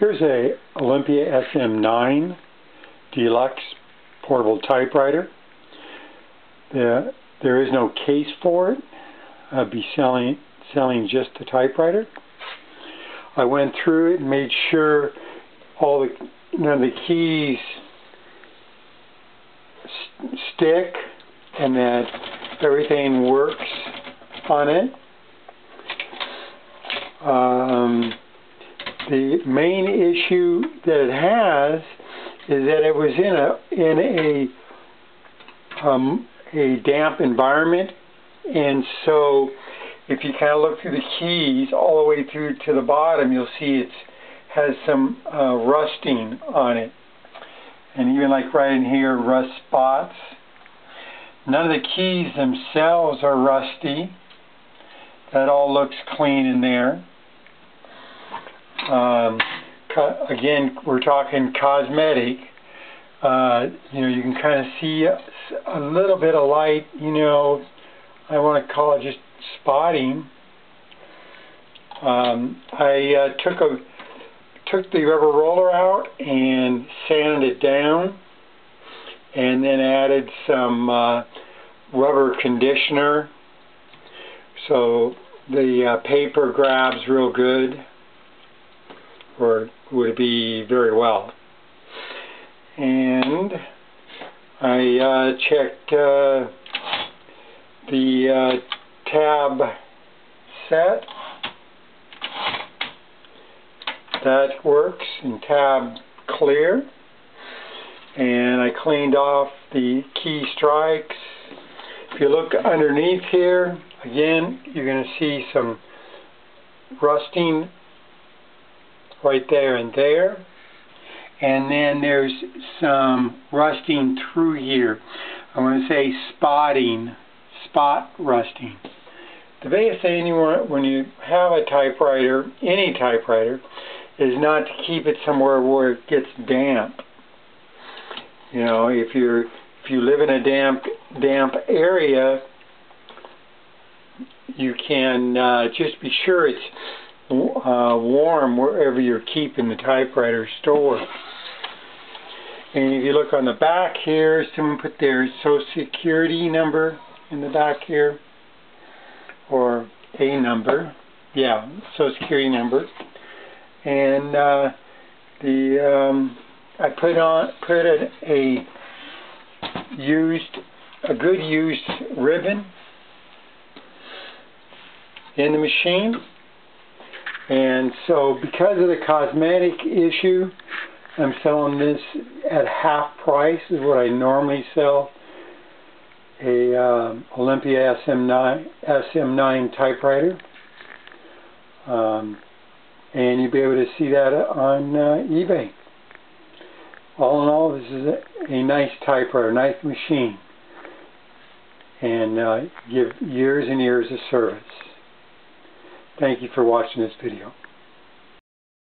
Here's a Olympia SM9 Deluxe portable typewriter. There is no case for it. I'll be selling just the typewriter. I went through it and made sure all the keys stick and that everything works on it. The main issue that it has is that it was in a damp environment, and so if you kind of look through the keys all the way through to the bottom, you'll see it has some rusting on it, and even like right in here, rust spots. None of the keys themselves are rusty. That all looks clean in there. Again, we're talking Cosmetic. You can kind of see a little bit of light. I want to call it just spotting. I took the rubber roller out and sanded it down, and then added some rubber conditioner so the paper grabs real good, or would be very well. And I checked the tab set. That works, and tab clear. And I cleaned off the key strikes. If you look underneath here, again, you're going to see some rusting right there and there. And then there's some rusting through here. I want to say spot rusting. The biggest thing when you have a typewriter, any typewriter, is not to keep it somewhere where it gets damp. If you live in a damp area, you can just be sure it's warm wherever you're keeping the typewriter stored. And if you look on the back here, someone put their Social Security number in the back here, or a number, yeah, Social Security number. And I put a good used ribbon in the machine. And so because of the cosmetic issue, I'm selling this at half price is what I normally sell a Olympia SM9 typewriter. And you'll be able to see that on eBay. All in all, this is a nice typewriter, nice machine, and give years and years of service. Thank you for watching this video.